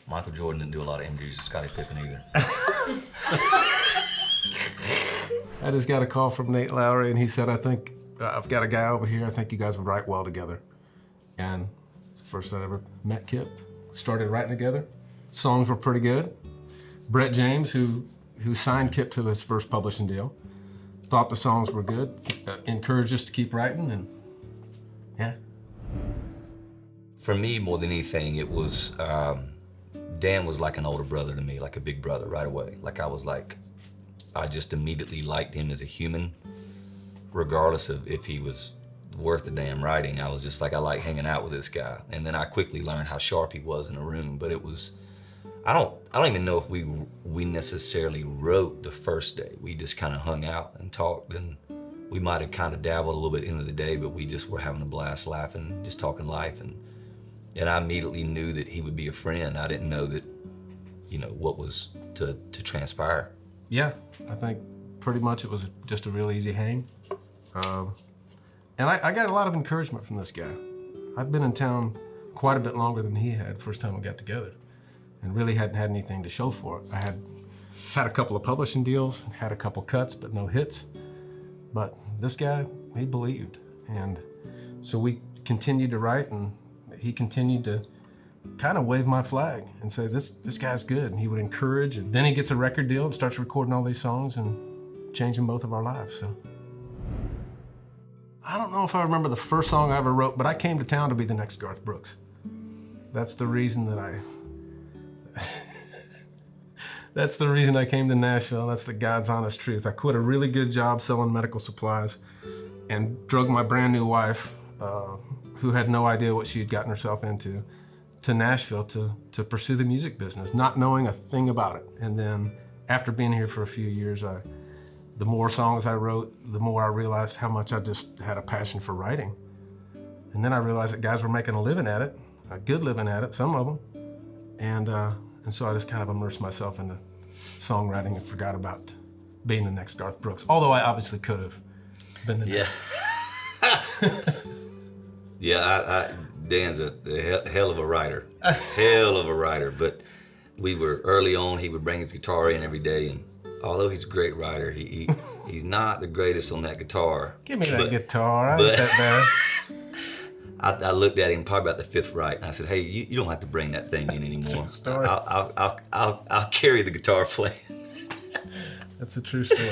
Michael Jordan didn't do a lot of interviews with Scottie Pippen either. I just got a call from Nate Lowry, and he said, I think I've got a guy over here, I think you guys would write well together. And it's the first I ever met Kip. Started writing together. Songs were pretty good. Brett James, who signed Kip to his first publishing deal, thought the songs were good, encouraged us to keep writing, and yeah. For me, more than anything, it was, Dan was like an older brother to me, like a big brother right away. I just immediately liked him as a human, regardless of if he was worth the damn writing. I was just like, I like hanging out with this guy. And then I quickly learned how sharp he was in a room, but it was, I don't even know if we necessarily wrote the first day. We just kind of hung out and talked, and we might have kind of dabbled a little bit into the day, but we just were having a blast laughing, just talking life. And I immediately knew that he would be a friend. I didn't know that, you know, what was to transpire. Yeah, I think pretty much it was just a real easy hang. And I got a lot of encouragement from this guy. I've been in town quite a bit longer than he had, first time we got together, and really hadn't had anything to show for it. I had a couple of publishing deals, had a couple cuts, but no hits. But this guy, he believed. And so we continued to write, and he continued to kind of wave my flag and say, this guy's good. And he would encourage, and then he gets a record deal and starts recording all these songs and changing both of our lives. So I don't know if I remember the first song I ever wrote, but I came to town to be the next Garth Brooks. That's the reason that that's the reason I came to Nashville. That's the God's honest truth. I quit a really good job selling medical supplies and drug my brand new wife, who had no idea what she had gotten herself into, to Nashville to pursue the music business, not knowing a thing about it. And then after being here for a few years, the more songs I wrote, the more I realized how much I just had a passion for writing. And then I realized that guys were making a living at it, a good living at it, some of them. And so I just kind of immersed myself into songwriting and forgot about being the next Garth Brooks, although I obviously could have been the next. Yeah, Dan's a hell of a writer, hell of a writer. But we were early on, he would bring his guitar in every day, and although he's a great writer, he's not the greatest on that guitar. Give me that guitar, I ain't that bad. I looked at him probably about the fifth right, and I said, hey, you don't have to bring that thing in anymore. I'll carry the guitar playing. That's a true story.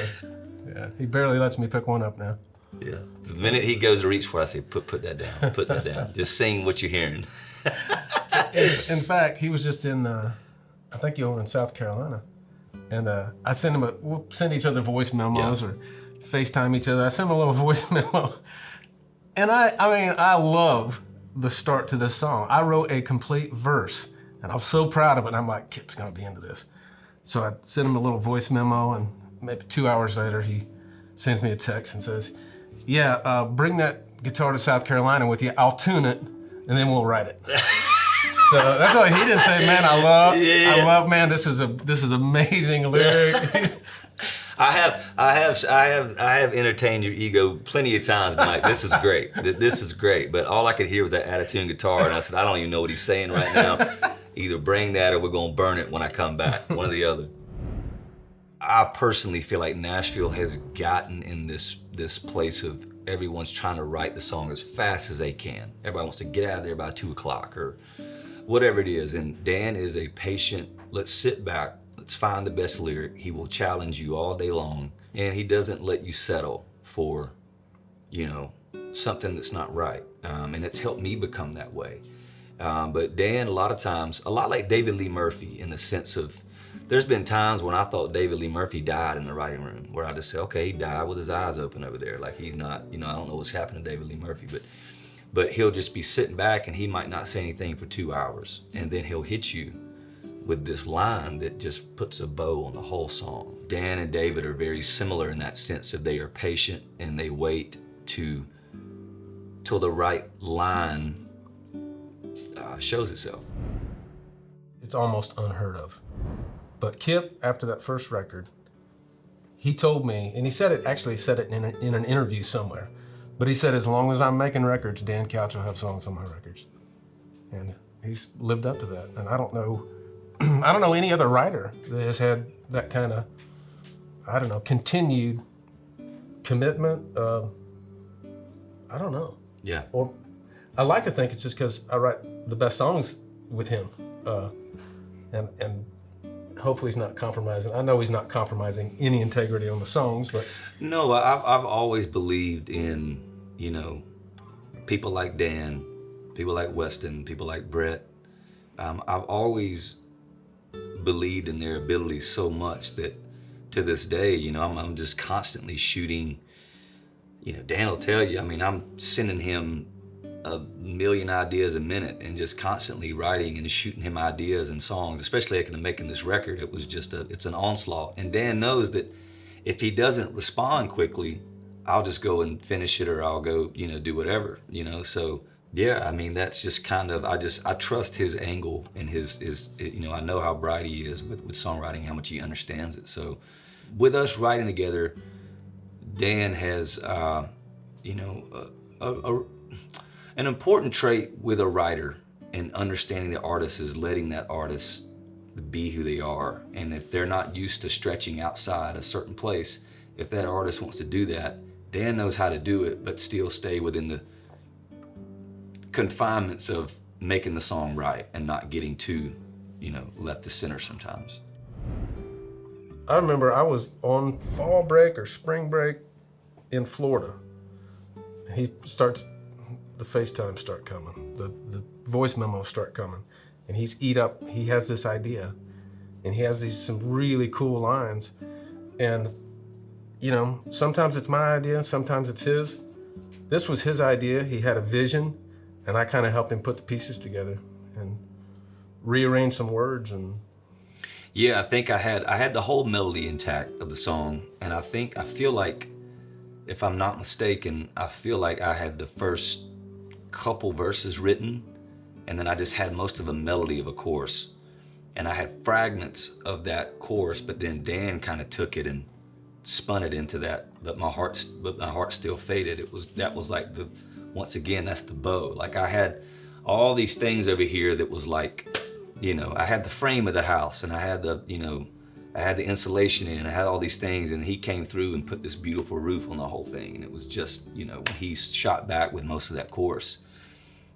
Yeah, he barely lets me pick one up now. Yeah, the minute he goes to reach for it, I say, put that down, put that down. Just sing what you're hearing. In fact, he was just in, I think you were in South Carolina. And I send him we'll send each other voice memos or FaceTime each other. I send him a little voice memo. And I love the start to this song. I wrote a complete verse, and I was so proud of it. And I'm like, Kip's gonna be into this. So I sent him a little voice memo, and maybe 2 hours later, he sends me a text and says, yeah, bring that guitar to South Carolina with you. I'll tune it, and then we'll write it. So that's why he didn't say, man, I love, man, this is amazing lyric. I have entertained your ego plenty of times, Mike. This is great. This is great. But all I could hear was that out-of-tune guitar, and I said, I don't even know what he's saying right now. Either bring that or we're gonna burn it when I come back, one or the other. I personally feel like Nashville has gotten in this place of everyone's trying to write the song as fast as they can. Everybody wants to get out of there by 2 o'clock or whatever it is. And Dan is a patient, let's sit back, let's find the best lyric. He will challenge you all day long, and he doesn't let you settle for, you know, something that's not right. And it's helped me become that way. But Dan, a lot of times, a lot like David Lee Murphy in the sense of, there's been times when I thought David Lee Murphy died in the writing room, where I just say, okay, he died with his eyes open over there. Like he's not, you know, I don't know what's happened to David Lee Murphy, but he'll just be sitting back and he might not say anything for 2 hours. And then he'll hit you with this line that just puts a bow on the whole song. Dan and David are very similar in that sense of they are patient and they wait till the right line shows itself. It's almost unheard of. But Kip, after that first record, he told me, and he said it in an interview somewhere, but he said, as long as I'm making records, Dan Couch will have songs on my records. And he's lived up to that. And I don't know I don't know any other writer that has had that kind of, I don't know, continued commitment. I don't know. Yeah. Or I like to think it's just because I write the best songs with him, and hopefully he's not compromising. I know he's not compromising any integrity on the songs, but No, I've always believed in, you know, people like Dan, people like Weston, people like Brett. I've always believed in their abilities so much that to this day, you know, I'm just constantly shooting. You know, Dan will tell you, I mean, I'm sending him a million ideas a minute and just constantly writing and shooting him ideas and songs, especially after making this record. It was just it's an onslaught. And Dan knows that if he doesn't respond quickly, I'll just go and finish it, or I'll go, you know, do whatever, you know. So yeah, I mean, that's just kind of, I trust his angle and his, you know, I know how bright he is with songwriting, how much he understands it. So with us writing together, Dan has, you know, an important trait with a writer and understanding the artist is letting that artist be who they are. And if they're not used to stretching outside a certain place, if that artist wants to do that, Dan knows how to do it, but still stay within the confinements of making the song right and not getting too, you know, left to center sometimes. I remember I was on fall break or spring break in Florida. The FaceTime start coming, the voice memos start coming, and he has this idea, and he has some really cool lines, and you know, sometimes it's my idea, sometimes it's his. This was his idea. He had a vision, and I kind of helped him put the pieces together and rearrange some words. And yeah, I think I had the whole melody intact of the song, and I feel like, if I'm not mistaken, I feel like I had the first couple verses written, and then I just had most of a melody of a chorus, and I had fragments of that chorus, but then Dan kind of took it and spun it into that, but my heart still faded. That was like once again, that's the bow. Like I had all these things over here that was like, you know, I had the frame of the house, and I had the, you know, I had the insulation in, I had all these things, and he came through and put this beautiful roof on the whole thing. And it was just, you know, when he shot back with most of that chorus,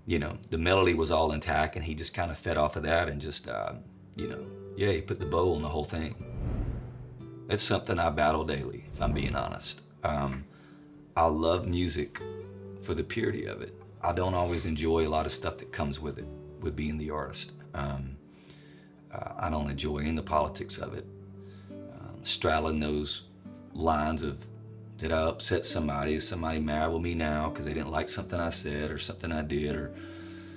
you know, the melody was all intact, and he just kind of fed off of that and just, you know, yeah, he put the bow on the whole thing. It's something I battle daily, if I'm being honest. I love music for the purity of it. I don't always enjoy a lot of stuff that comes with it, with being the artist. I don't enjoy any of the politics of it. Straddling those lines of, did I upset somebody? Is somebody mad with me now because they didn't like something I said or something I did?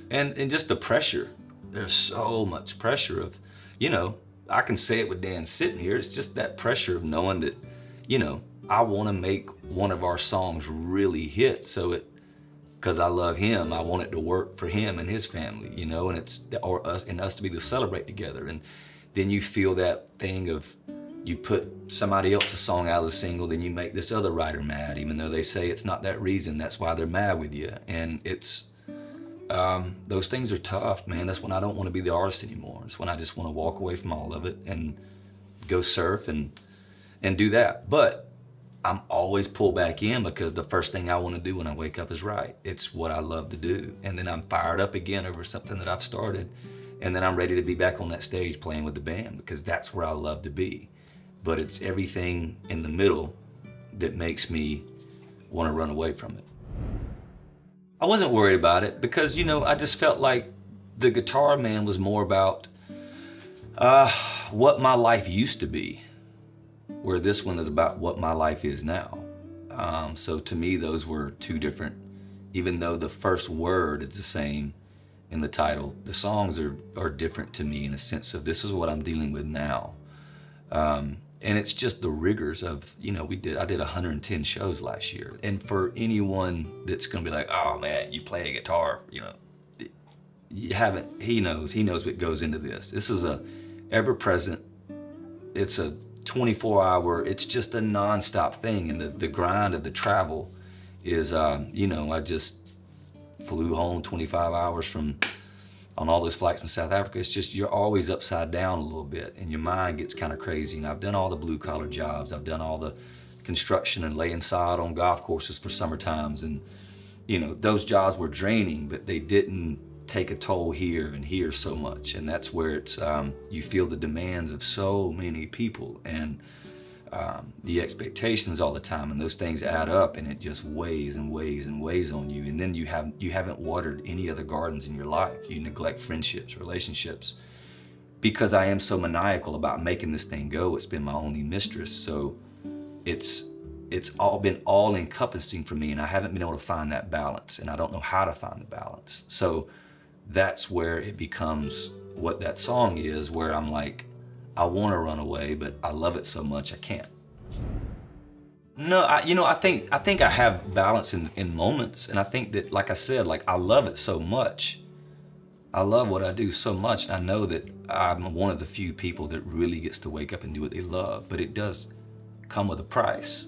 And just the pressure. There's so much pressure of, you know, I can say it with Dan sitting here. It's just that pressure of knowing that, you know, I want to make one of our songs really hit. So because I love him, I want it to work for him and his family, you know, and us to be able to celebrate together. And then you feel that thing of, you put somebody else's song out of the single, then you make this other writer mad, even though they say it's not that reason. That's why they're mad with you. And it's, those things are tough, man. That's when I don't want to be the artist anymore. It's when I just want to walk away from all of it and go surf and do that. But I'm always pulled back in, because the first thing I want to do when I wake up is write. It's what I love to do. And then I'm fired up again over something that I've started. And then I'm ready to be back on that stage playing with the band, because that's where I love to be. But it's everything in the middle that makes me want to run away from it. I wasn't worried about it, because, you know, I just felt like the Guitar Man was more about what my life used to be, where this one is about what my life is now. So to me, those were two different, even though the first word is the same in the title, the songs are different to me in a sense of, this is what I'm dealing with now. And it's just the rigors of, you know, I did 110 shows last year. And for anyone that's gonna be like, oh man, you play a guitar, you know, you haven't, he knows what goes into this. This is a ever-present, it's a 24-hour, it's just a nonstop thing. And the grind of the travel is, you know, I just flew home 25 hours from on all those flights from South Africa, it's just you're always upside down a little bit, and your mind gets kind of crazy. And I've done all the blue-collar jobs. I've done all the construction and laying sod on golf courses for summer times, and those jobs were draining, but they didn't take a toll here and here so much. And that's where it's you feel the demands of so many people and the expectations all the time, and those things add up, and it just weighs and weighs and weighs on you. And then you haven't watered any other gardens in your life. You neglect friendships, relationships, because I am so maniacal about making this thing go. It's been my only mistress, so it's all been all encompassing for me, and I haven't been able to find that balance, and I don't know how to find the balance. So that's where it becomes what that song is, where I'm like, I want to run away, but I love it so much I can't. No, I think I have balance in moments, and I think that, like I said, like I love it so much. I love what I do so much, and I know that I'm one of the few people that really gets to wake up and do what they love, but it does come with a price.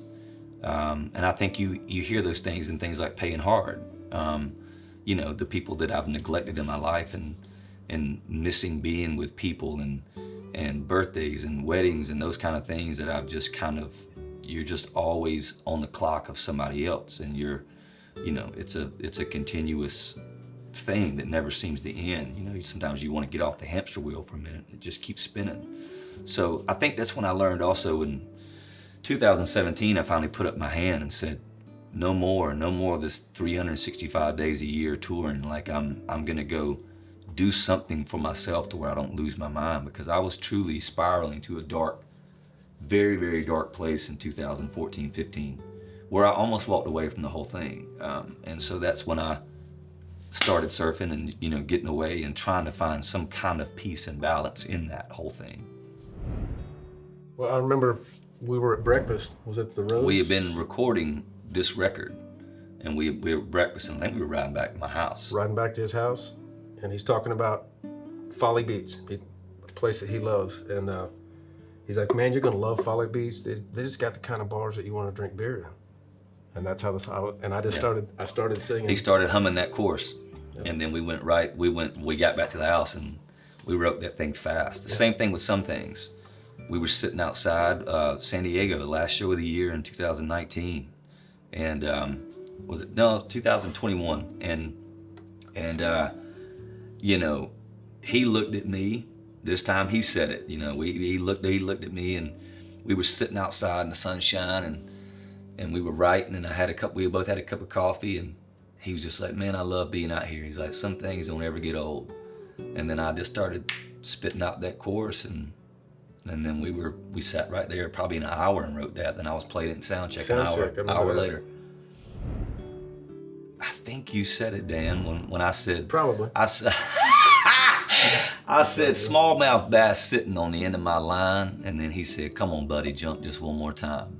And I think you hear those things in things like Paying Hard. The people that I've neglected in my life, and missing being with people, and birthdays and weddings and those kind of things that I've just you're just always on the clock of somebody else, and it's a continuous thing that never seems to end. Sometimes you want to get off the hamster wheel for a minute. It just keeps spinning. So I think that's when I learned also in 2017, I finally put up my hand and said, no more of this 365 days a year touring. Like I'm gonna go do something for myself to where I don't lose my mind, because I was truly spiraling to a dark, very, very dark place in 2014, 15, where I almost walked away from the whole thing. And so that's when I started surfing and, getting away and trying to find some kind of peace and balance in that whole thing. Well, I remember we were at breakfast. Was it the Rose? We had been recording this record, and we were at breakfast, and I think we were riding back to my house. Riding back to his house, and he's talking about Folly Beats, a place that he loves. And he's like, man, you're gonna love Folly Beats. They just got the kind of bars that you want to drink beer in. And that's how and I just started singing. He started humming that chorus, and then we got back to the house, and we wrote that thing fast. The same thing with Some Things. We were sitting outside San Diego, the last show of the year in 2019, and 2021, and he looked at me. This time he said it. He looked at me, and we were sitting outside in the sunshine, and we were writing, and we both had a cup of coffee, and he was just like, man, I love being out here. He's like, some things don't ever get old. And then I just started spitting out that chorus, and then we sat right there probably an hour and wrote that. Then I was playing it in sound check an hour later. I think you said it, Dan, when I said... Probably. I said smallmouth bass sitting on the end of my line, and then he said, come on, buddy, jump just one more time.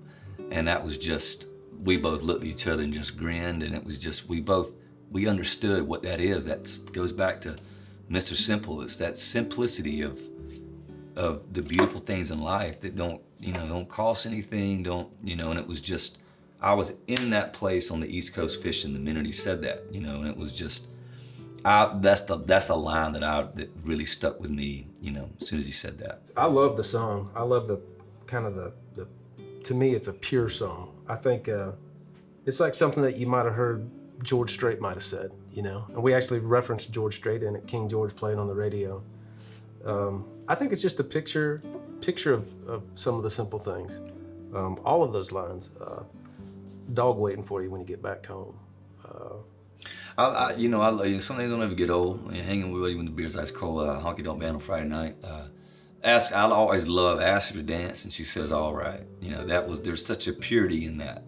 And that was just, we both looked at each other and just grinned, and it was just, we understood what that is. That goes back to Mr. Simple. It's that simplicity of the beautiful things in life that don't cost anything, and it was just, I was in that place on the East Coast fishing the minute he said that, and it was just, that's a line that really stuck with me, as soon as he said that. I love the song. I love the kind of the to me, it's a pure song. I think it's like something that you might have heard George Strait might have said, and we actually referenced George Strait in it, King George playing on the radio. I think it's just a picture of some of the simple things. All of those lines, dog waiting for you when you get back home. I love you. Some things don't ever get old. Hanging with you when the beer's ice cold. Honky Tonk Band on Friday night. I always love ask her to dance, and she says all right. There's such a purity in that.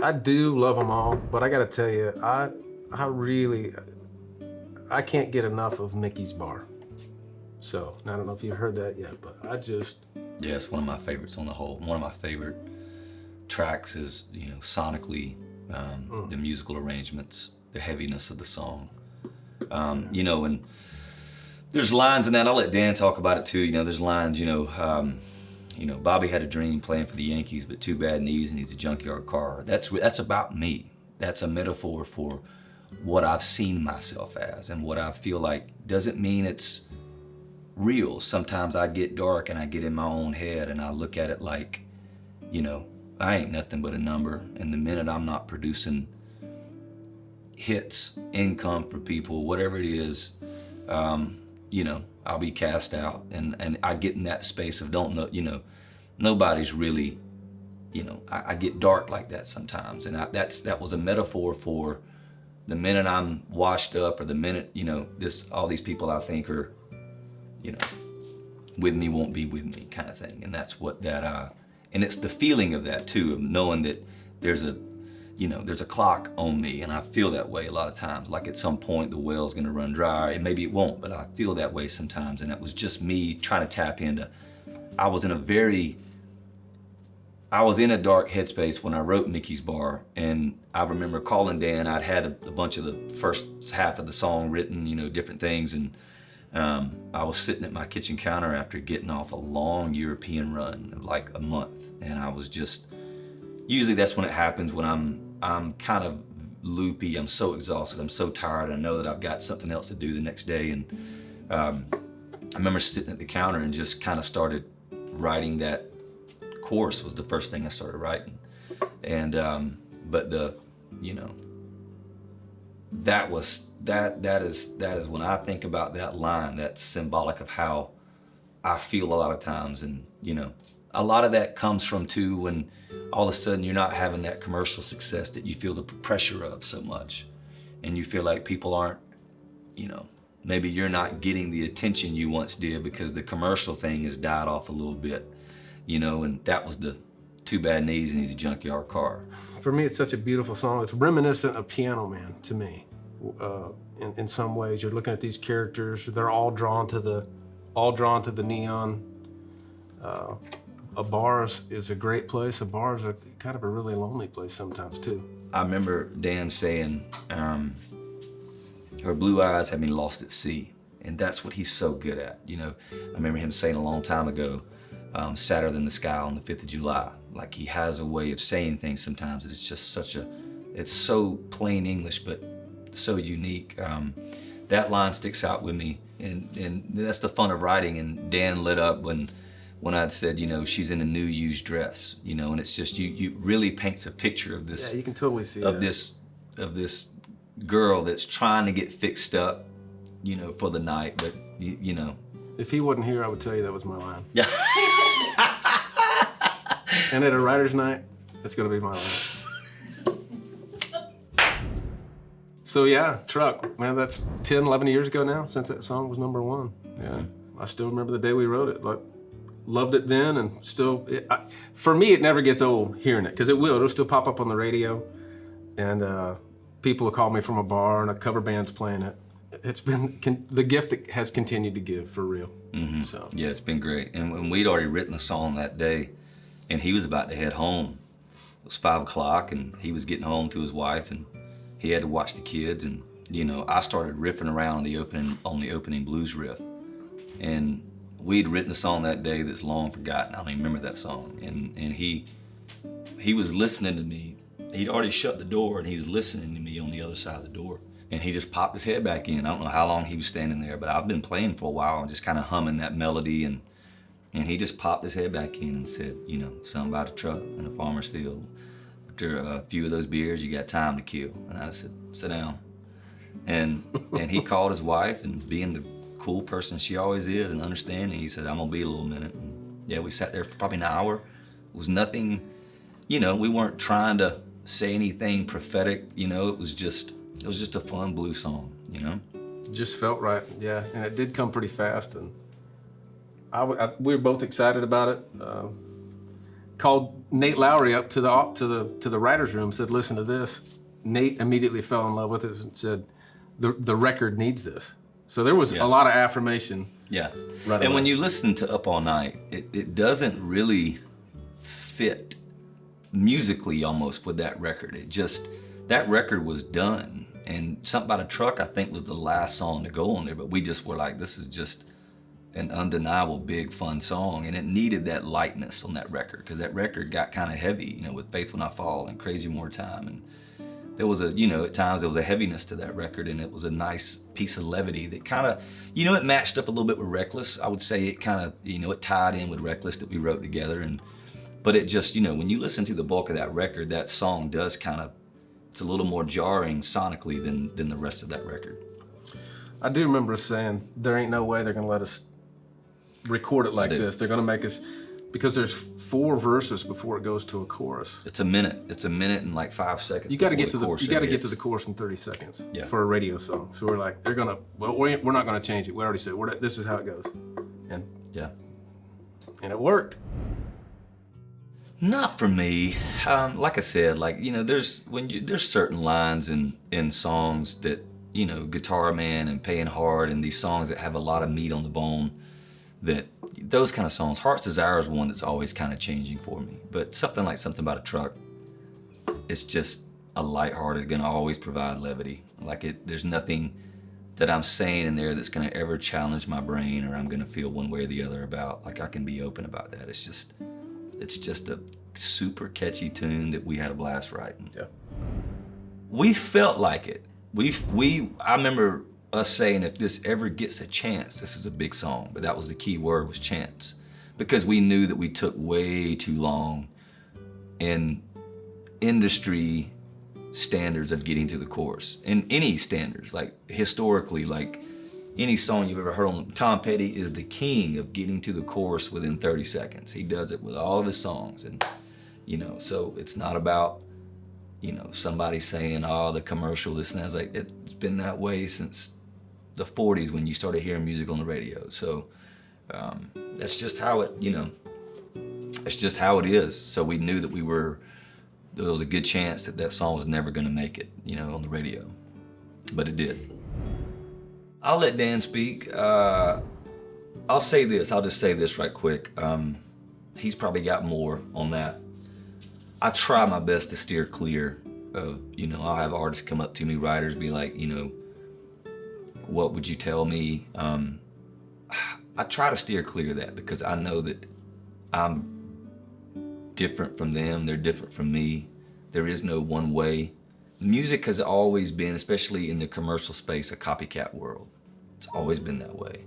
I do love them all, but I got to tell you, I can't get enough of Mickey's Bar. So I don't know if you've heard that yet, but yeah, it's one of my favorites on the whole. One of my favorite tracks is sonically. The musical arrangements, the heaviness of the song, and there's lines in that. I'll let Dan talk about it too. There's lines, Bobby had a dream playing for the Yankees, but too bad knees and he's a junkyard car. That's about me. That's a metaphor for what I've seen myself as and what I feel like doesn't mean it's real. Sometimes I get dark and I get in my own head and I look at it like, you know, I ain't nothing but a number. And the minute I'm not producing hits, income for people, whatever it is, you know, I'll be cast out. And I get in that space of don't know, you know, nobody's really, you know, I get dark like that sometimes. And that was a metaphor for the minute I'm washed up, or the minute, you know, all these people I think are, you know, with me won't be with me kind of thing. And that's what and it's the feeling of that too, of knowing that there's a clock on me, and I feel that way a lot of times. Like at some point the well's gonna run dry, and maybe it won't, but I feel that way sometimes. And it was just me trying to tap into, I was in a dark headspace when I wrote Mickey's Bar, and I remember calling Dan. I'd had a bunch of the first half of the song written, you know, different things, and I was sitting at my kitchen counter after getting off a long European run of like a month, and I was just, usually that's when it happens, when I'm kind of loopy, I'm so exhausted, I'm so tired, I know that I've got something else to do the next day, and I remember sitting at the counter and just kind of started writing that chorus. Was the first thing I started writing. And but you know, that is when I think about that line, that's symbolic of how I feel a lot of times. And you know, a lot of that comes from too when all of a sudden you're not having that commercial success that you feel the pressure of so much, and you feel like people aren't, you know, maybe you're not getting the attention you once did because the commercial thing has died off a little bit, you know. And that was the Too Bad Knees and He's a Junkyard Car. For me, it's such a beautiful song. It's reminiscent of Piano Man to me. In some ways, you're looking at these characters; they're all drawn to the neon. A bar is a great place. A bar is a kind of a really lonely place sometimes too. I remember Dan saying, "Her blue eyes have been lost at sea," and that's what he's so good at. You know, I remember him saying a long time ago, "Sadder than the sky on the 5th of July." Like, he has a way of saying things sometimes that it's just it's so plain English, but so unique. That line sticks out with me, and that's the fun of writing. And Dan lit up when I'd said, you know, she's in a new used dress, you know, and it's just, you really paints a picture of this. Yeah, you can totally see of this girl that's trying to get fixed up, you know, for the night, but you know. If he wasn't here, I would tell you that was my line. Yeah. And at a writer's night, that's gonna be my line. So yeah, Truck, man, that's 10, 11 years ago now since that song was #1. Yeah, I still remember the day we wrote it. Like, loved it then, and still, for me, it never gets old hearing it, because it'll still pop up on the radio, and people will call me from a bar and a cover band's playing it. It's been the gift that has continued to give, for real. Mm-hmm. So yeah, it's been great. And we'd already written a song that day, and he was about to head home. It was 5 o'clock, and he was getting home to his wife, and he had to watch the kids. And you know, I started riffing around on the opening blues riff, and we'd written a song that day that's long forgotten. I don't even remember that song. And he was listening to me. He'd already shut the door, and he's listening to me on the other side of the door. And he just popped his head back in. I don't know how long he was standing there, but I've been playing for a while and just kind of humming that melody, and he just popped his head back in and said, you know, something about a truck in a farmer's field. After a few of those beers, you got time to kill. And I said, sit down. And he called his wife, and being the cool person she always is and understanding, he said, I'm gonna be a little minute. And yeah, we sat there for probably an hour. It was nothing, you know, we weren't trying to say anything prophetic, you know, it was just a fun blues song, you know? it just felt right, yeah. And it did come pretty fast, and we were both excited about it. Called Nate Lowry up to the writer's room, said, listen to this. Nate immediately fell in love with it and said, the record needs this. So there was a lot of affirmation. Yeah. Right and away. when you listen to Up All Night, it doesn't really fit musically almost with that record. That record was done. And Something About a Truck, I think, was the last song to go on there, but we just were like, this is just an undeniable big fun song, and it needed that lightness on that record, because that record got kind of heavy, you know, with Faith When I Fall and Crazy More Time, and There was a, you know, at times there was a heaviness to that record, and it was a nice piece of levity that kind of, you know, it matched up a little bit with Reckless. I would say it kind of, you know, it tied in with Reckless that we wrote together. But it just, you know, when you listen to the bulk of that record, that song does kind of, it's a little more jarring sonically than the rest of that record. I do remember us saying, there ain't no way they're gonna let us record it like this. They're gonna make us, because there's 4 verses before it goes to a chorus. It's a minute. It's a minute and like 5 seconds. You got to get to the chorus in 30 seconds Yeah. for a radio song. So we're like, we're not gonna change it. We already said this is how it goes, and it worked. Not for me. Like I said, like, you know, there's certain lines in songs that, you know, Guitar Man and Paying Hard and these songs that have a lot of meat on the bone, that those kind of songs. Heart's Desire is one that's always kind of changing for me. But something About a Truck, it's just a lighthearted, gonna always provide levity. Like there's nothing that I'm saying in there that's gonna ever challenge my brain or I'm gonna feel one way or the other about. Like I can be open about that. It's just a super catchy tune that we had a blast writing. Yeah. We felt like it. I remember us saying, if this ever gets a chance, this is a big song, but that was the key word, was chance. Because we knew that we took way too long in industry standards of getting to the chorus. In any standards, like historically, like any song you've ever heard on, Tom Petty is the king of getting to the chorus within 30 seconds. He does it with all of his songs. And, you know, so it's not about, you know, somebody saying, oh, the commercial, this and that. It's like, it's been that way since the 40s when you started hearing music on the radio. So that's just how it, you know, it's just how it is. So we knew that there was a good chance that song was never gonna make it, you know, on the radio. But it did. I'll let Dan speak. I'll say this, I'll just say this right quick. He's probably got more on that. I try my best to steer clear of, you know, I'll have artists come up to me, writers, be like, you know, what would you tell me? I try to steer clear of that because I know that I'm different from them, they're different from me. There is no one way. Music has always been, especially in the commercial space, a copycat world. It's always been that way.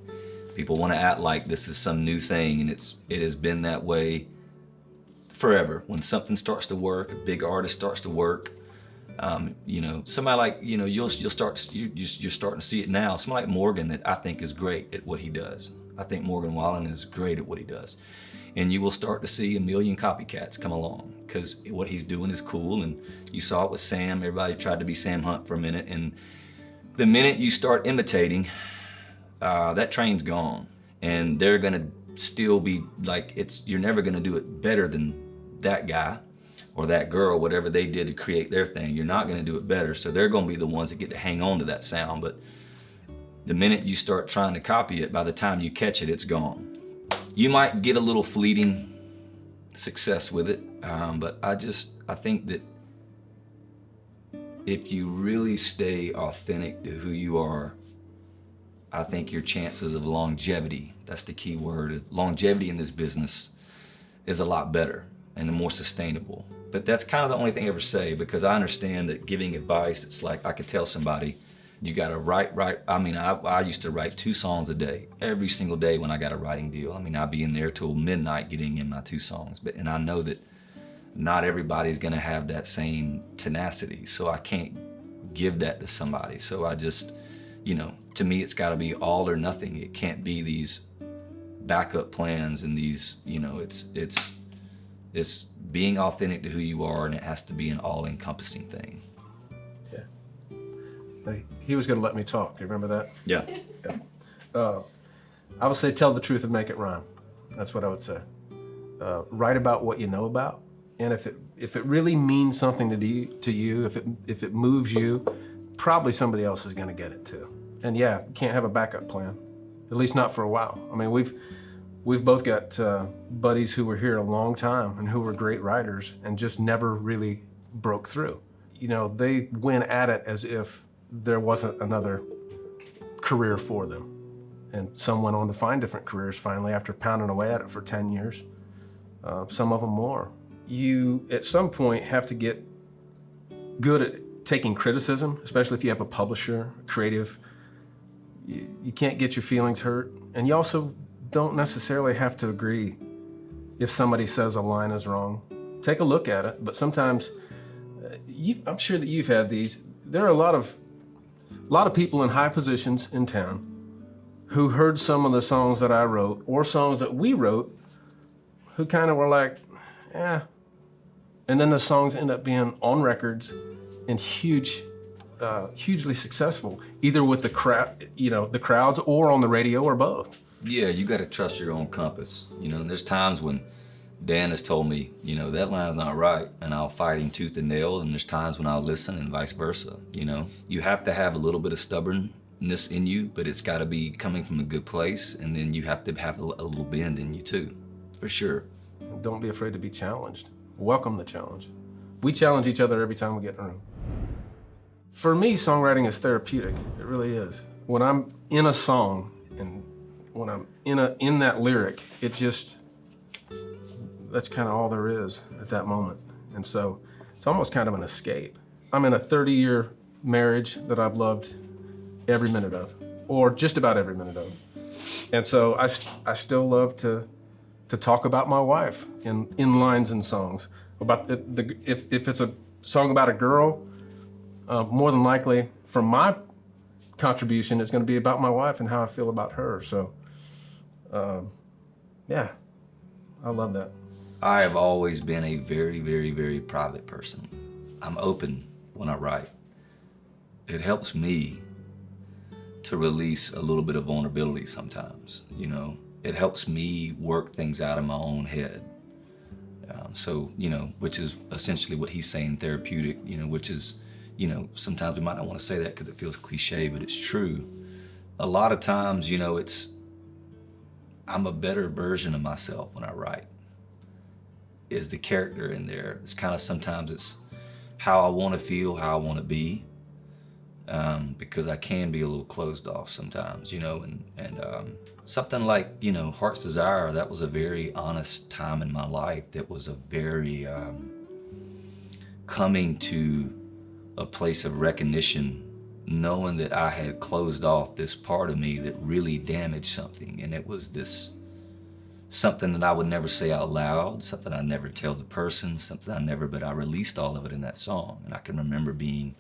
People want to act like this is some new thing, and it has been that way forever. When something starts to work, a big artist starts to work, you know, somebody like, you know, you're starting to see it now. Somebody like Morgan that I think is great at what he does. I think Morgan Wallen is great at what he does. And you will start to see a million copycats come along because what he's doing is cool. And you saw it with Sam. Everybody tried to be Sam Hunt for a minute. And the minute you start imitating, that train's gone. And they're gonna still be like, you're never gonna do it better than that guy or that girl, whatever they did to create their thing. You're not gonna do it better. So they're gonna be the ones that get to hang on to that sound. But the minute you start trying to copy it, by the time you catch it, it's gone. You might get a little fleeting success with it, but I think that if you really stay authentic to who you are, I think your chances of longevity, that's the key word, longevity in this business is a lot better and more sustainable. But that's kind of the only thing I ever say, because I understand that giving advice, it's like I could tell somebody, you gotta write. I mean, I used to write 2 songs a day, every single day when I got a writing deal. I mean, I'd be in there till midnight getting in my 2 songs. And I know that not everybody's gonna have that same tenacity, so I can't give that to somebody. So I just, you know, to me, it's gotta be all or nothing. It can't be these backup plans and these, you know, it's being authentic to who you are, and it has to be an all-encompassing thing. He was going to let me talk. Do you remember that? Yeah. I would say tell the truth and make it rhyme. That's what I would say. Write about what you know about, and if it really means something to you, if it moves you, probably somebody else is going to get it too. And yeah, you can't have a backup plan, at least not for a while. I mean, we've both got buddies who were here a long time and who were great writers and just never really broke through. You know, they went at it as if there wasn't another career for them. And some went on to find different careers finally after pounding away at it for 10 years, some of them more. You, at some point, have to get good at taking criticism, especially if you have a publisher, creative. You can't get your feelings hurt, and you also don't necessarily have to agree if somebody says a line is wrong. Take a look at it, but sometimes, I'm sure that you've had these. There are a lot of people in high positions in town who heard some of the songs that I wrote or songs that we wrote, who kind of were like, eh. And then the songs end up being on records and hugely successful, either with the crowds or on the radio or both. Yeah, you got to trust your own compass. And there's times when Dan has told me, that line's not right, and I'll fight him tooth and nail, and there's times when I'll listen and vice versa, You have to have a little bit of stubbornness in you, but it's got to be coming from a good place, and then you have to have a little bend in you too, for sure. Don't be afraid to be challenged. Welcome the challenge. We challenge each other every time we get in a room. For me, songwriting is therapeutic. It really is. When I'm in a song and when I'm in that lyric, that's kind of all there is at that moment. And so it's almost kind of an escape. I'm in a 30-year marriage that I've loved every minute of, or just about every minute of. And so I still love to talk about my wife in lines and songs. About if it's a song about a girl, more than likely, from my contribution, it's going to be about my wife and how I feel about her. So, yeah, I love that. I have always been a very, very, very private person. I'm open when I write. It helps me to release a little bit of vulnerability sometimes, It helps me work things out in my own head. Which is essentially what he's saying, therapeutic, which is, sometimes we might not want to say that because it feels cliche, but it's true. A lot of times, I'm a better version of myself when I write. Is the character in there. It's kind of, sometimes it's how I want to feel, how I want to be, because I can be a little closed off sometimes, and something like, Heart's Desire, that was a very honest time in my life. That was a very coming to a place of recognition, knowing that I had closed off this part of me that really damaged something, and it was something that I would never say out loud, something I never tell the person, but I released all of it in that song. And I can remember being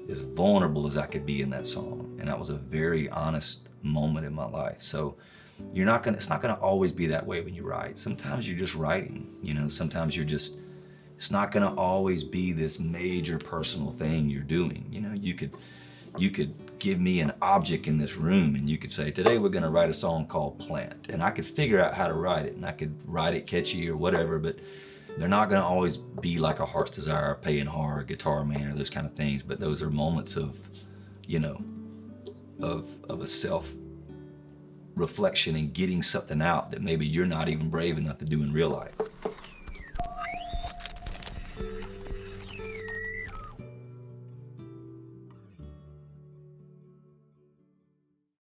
as vulnerable as I could be in that song. And that was a very honest moment in my life. So it's not gonna always be that way when you write. Sometimes you're just writing, sometimes it's not gonna always be this major personal thing you're doing. You could give me an object in this room and you could say, today we're gonna write a song called Plant. And I could figure out how to write it, and I could write it catchy or whatever, but they're not gonna always be like a Heart's Desire, Paying Hard, Guitar Man, or those kind of things. But those are moments of, of a self-reflection and getting something out that maybe you're not even brave enough to do in real life.